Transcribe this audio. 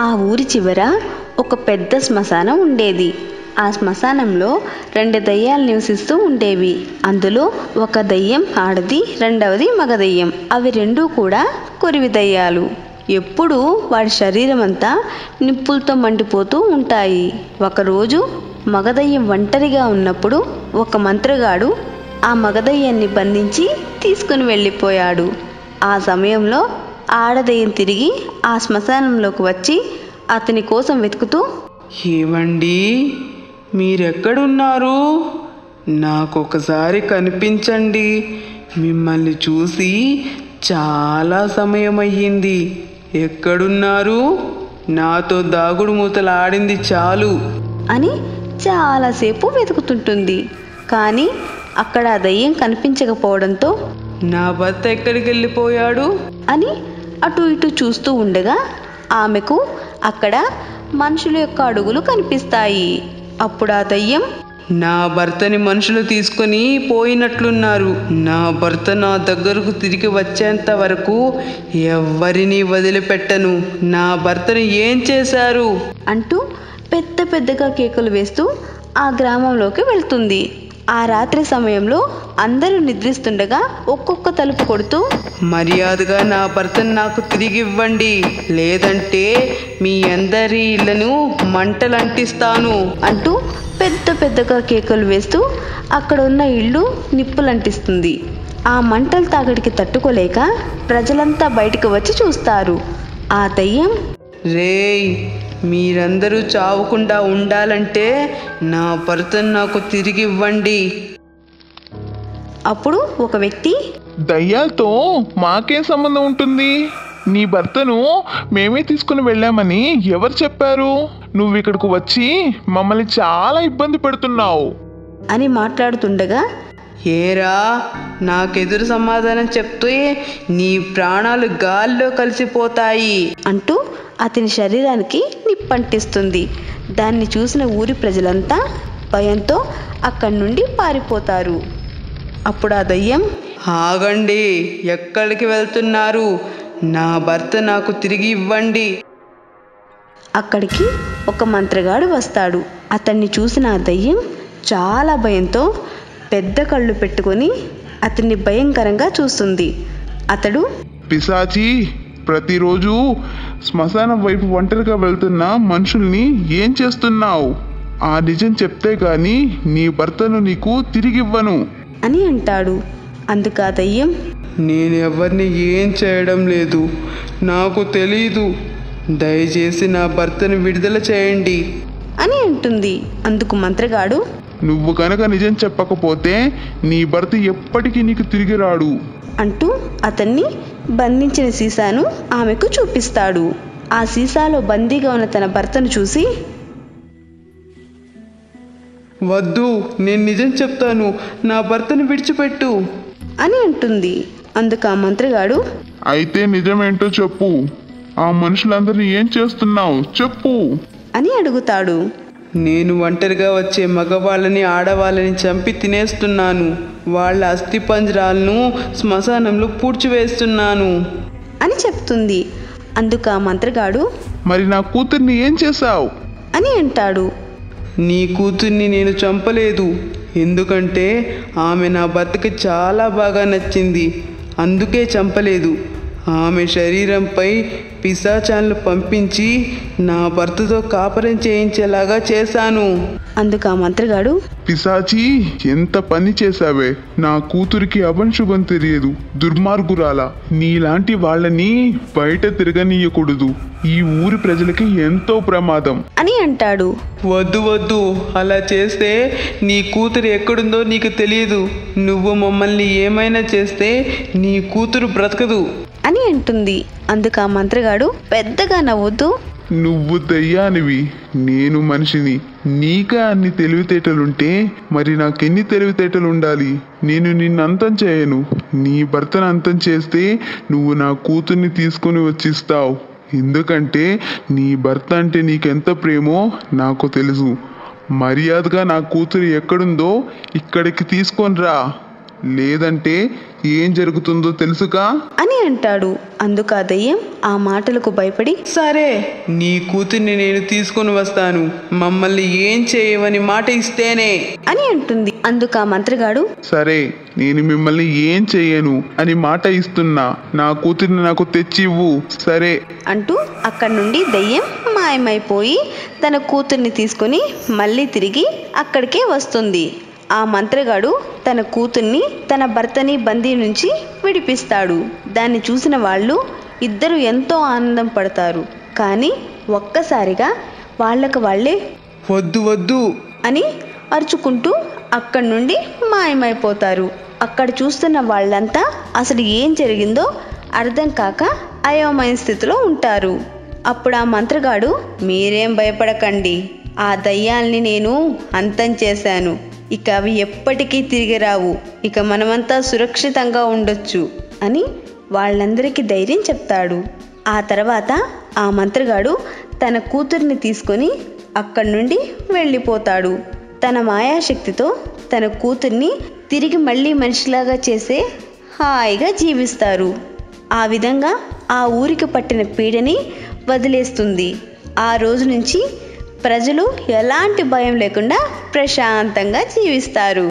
ఆ ఊరి చివర ఒక పెద్ద శ్మశానం ఉండేది. ఆ శ్మశానంలో 2 దయ్యాలు నివసిస్తూ ఉండేవి. అందులో ఒక దయ్యం ఆడది, రెండవది మగ దయ్యం. అవి రెండూ కూడా కొరివి దయ్యాలు. ఎప్పుడూ వాడి శరీరం అంతా నిప్పులతో మండిపోతూ ఉంటాయి. ఒకరోజు మగదయ్యం ఒంటరిగా ఉన్నప్పుడు ఒక మంత్రగాడు ఆ మగదయ్యాన్ని బంధించి తీసుకుని వెళ్ళిపోయాడు. ఆ సమయంలో ఆడదయ్యం తిరిగి ఆ శ్మశానంలోకి వచ్చి అతని కోసం వెతుకుతూ, ఏమండి, మీరెక్కడున్నారు? నాకొకసారి కనిపించండి. మిమ్మల్ని చూసి చాలా సమయం అయ్యింది. ఎక్కడున్నారు? నాతో దాగుడు మూతలు ఆడింది చాలు అని చాలాసేపు వెతుకుతుంటుంది. కానీ అక్కడ ఆ దయ్యం కనిపించకపోవడంతో నా భర్త ఎక్కడికి వెళ్ళిపోయాడు అని అటు ఇటు చూస్తూ ఉండగా ఆమెకు అక్కడ మనుషుల యొక్క అడుగులు కనిపిస్తాయి. అప్పుడు ఆ దయ్యం, నా భర్తని మనుషులు తీసుకొని పోయినట్లున్నారు. నా భర్త నా దగ్గరకు తిరిగి వచ్చేంత వరకు ఎవ్వరినీ వదిలిపెట్టను. నా భర్తని ఏం చేశారు అంటూ పెద్ద పెద్దగా కేకలు వేస్తూ ఆ గ్రామంలోకి వెళ్తుంది. ఆ రాత్రి సమయంలో అందరూ నిద్రిస్తుండగా ఒక్కొక్క తలుపు కొడుతూ, మర్యాదగా నా భర్తను నాకు తిరిగి ఇవ్వండి, లేదంటే మీ అందరి ఇళ్లను మంటలంటిస్తాను అంటూ పెద్ద పెద్దగా కేకలు వేస్తూ అక్కడ ఉన్న ఇళ్ళు నిప్పులంటిస్తుంది. ఆ మంటల తాకిడికి తట్టుకోలేక ప్రజలంతా బయటకు వచ్చి చూస్తారు. ఆ దయ్యం, రేయ్, మీరందరూ చావకుండా ఉండాలంటే నా భర్తను నాకు తిరిగి ఇవ్వండి. అప్పుడు ఒక వ్యక్తి, దయ్యాలతో మాకేం సంబంధం ఉంటుంది? నీ భర్తను మేమే తీసుకుని వెళ్ళామని ఎవరు చెప్పారు? నువ్వు ఇక్కడికి వచ్చి మమ్మల్ని చాలా ఇబ్బంది పెడుతున్నావు అని మాట్లాడుతుండగా, ఏరా, నాకెదురు సమాధానం చెప్తే నీ ప్రాణాలు గాల్లో కలిసిపోతాయి అంటూ అతని శరీరానికి నిప్పంటిస్తుంది. దాన్ని చూసిన ఊరి ప్రజలంతా భయంతో అక్కడి నుండి పారిపోతారు. అప్పుడు ఆ దయ్యం, ఆగండి, ఎక్కడికి వెళ్తున్నారు? నా భర్త నాకు తిరిగి ఇవ్వండి. అక్కడికి ఒక మంత్రగాడు వస్తాడు. అతన్ని చూసిన ఆ దయ్యం చాలా భయంతో పెద్ద కళ్ళు పెట్టుకొని అతన్ని భయంకరంగా చూస్తుంది. అతడు, పిశాచి, ప్రతిరోజు శ్మశానం వైపు ఒంటరిగా వెళ్తున్న మనుషుల్ని ఏం చేస్తున్నావు? ఆ నిజం చెప్తే గాని నీ భర్తను నీకు తిరిగివ్వను అని అంటాడు. అందుకు ఆ దయ్యం, నేను ఎవరిని ఏం చేయడం లేదు, నాకు తెలీదు. దయచేసి నా భర్తను విడుదల చేయండి అని అంటుంది. అందుకు మంత్రగాడు, నువ్వు కనుక నిజం చెప్పకపోతే నీ భర్త ఎప్పటికీ నీకు తిరిగి రాడు అంటూ అతన్ని బంధించిన సీసాను ఆమెకు చూపిస్తాడు. ఆ సీసాలో బందీగా ఉన్న తన భర్తను చూసి, వద్దు, నేను నిజం చెప్తాను, నా భర్తను విడిచిపెట్టు అని అంటుంది. అందుకు ఆ మంత్రగాడు, అయితే నిజమేంటో చెప్పు. ఆ మనుషులందరినీ ఏం చేస్తున్నావు చెప్పు అని అడుగుతాడు. నేను ఒంటరిగా వచ్చే మగవాళ్ళని ఆడవాళ్ళని చంపి తినేస్తున్నాను. వాళ్ళ అస్థిపంజరాలను శ్మశానంలో పూడ్చివేస్తున్నాను అని చెప్తుంది. అందుకు ఆ మంత్రగాడు, మరి నా కూతుర్ని ఏం చేశావు అని అంటాడు. నీ కూతుర్ని నేను చంపలేదు, ఎందుకంటే ఆమె నా భర్తకి చాలా బాగా నచ్చింది, అందుకే చంపలేదు. ఆమె శరీరంపై పిశాచాలను పంపించి నా భర్తతో కాపరం చేయించేలాగా చేశాను. అందుకు ఆ మంత్రగాడు, పిశాచి, ఎంత పని చేశావే! నా కూతురికి అభంశుభం తెలియదు, దుర్మార్గురాల. నీలాంటి వాళ్ళని బయట తిరగనీయకూడదు. ఈ ఊరి ప్రజలకి ఎంతో ప్రమాదం అని అంటాడు. వద్దు వద్దు, అలా చేస్తే నీ కూతురు ఎక్కడుందో నీకు తెలియదు. నువ్వు మమ్మల్ని ఏమైనా చేస్తే నీ కూతురు బ్రతకదు అని అంటుంది. అందుకు ఆ మంత్రగాడు పెద్దగా నవ్వుతూ, నువ్వు దయ్యానివి, నేను మనిషిని. నీకా అన్ని తెలివితేటలుంటే మరి నాకెన్ని తెలివితేటలు ఉండాలి? నేను నిన్ను అంతం చేయను. నీ భర్తను అంతం చేస్తే నువ్వు నా కూతుర్ని తీసుకుని వచ్చిస్తావు. ఎందుకంటే నీ భర్త అంటే నీకెంత ప్రేమో నాకు తెలుసు. మర్యాదగా నా కూతురు ఎక్కడుందో ఇక్కడికి తీసుకొని రా. లేదంటే ఏం జరుగుతుందో తెలుసుగా అని అంటాడు. అందుకు ఆ దయ్యం ఆ మాటలకు భయపడి సరే, నీ కూతుర్ని నేను తీసుకొని వస్తాను, మమ్మల్ని ఏం చేయవని మాట ఇస్తేనే అని అంటుంది. అందుకు ఆ మంత్రగాడు సరే, నేను మిమ్మల్ని ఏం చెయ్యను అని మాట ఇస్తున్నా, నా కూతుర్ని నాకు తెచ్చివ్వు. సరే అంటూ అక్కడి నుండి దయ్యం మాయమైపోయి తన కూతుర్ని తీసుకొని మళ్ళీ తిరిగి అక్కడికే వస్తుంది. ఆ మంత్రగాడు తన కూతుర్ని తన భర్తని బందీ నుంచి విడిపిస్తాడు. దాన్ని చూసిన వాళ్ళు ఇద్దరు ఎంతో ఆనందం పడతారు. కానీ ఒక్కసారిగా వాళ్ళకు వాళ్ళే వద్దు వద్దు అని అరుచుకుంటూ అక్కడి నుండి మాయమైపోతారు. అక్కడ చూస్తున్న వాళ్ళంతా అసలు ఏం జరిగిందో అర్థం కాక అయోమయ స్థితిలో ఉంటారు. అప్పుడు ఆ మంత్రగాడు, మీరేం భయపడకండి, ఆ దయ్యాల్ని నేను అంతం చేశాను, ఇక అవి ఎప్పటికీ తిరిగి రావు, ఇక మనమంతా సురక్షితంగా ఉండొచ్చు అని వాళ్ళందరికీ ధైర్యం చెప్తాడు. ఆ తర్వాత ఆ మంత్రగాడు తన కూతుర్ని తీసుకొని అక్కడి నుండి వెళ్ళిపోతాడు. తన మాయాశక్తితో తన కూతుర్ని తిరిగి మళ్ళీ మనిషిలాగా చేసే హాయిగా జీవిస్తారు. ఆ విధంగా ఆ ఊరికి పట్టిన పీడని వదిలేస్తుంది. ఆ రోజు నుంచి ప్రజలు ఎలాంటి భయం లేకుండా ప్రశాంతంగా జీవిస్తారు.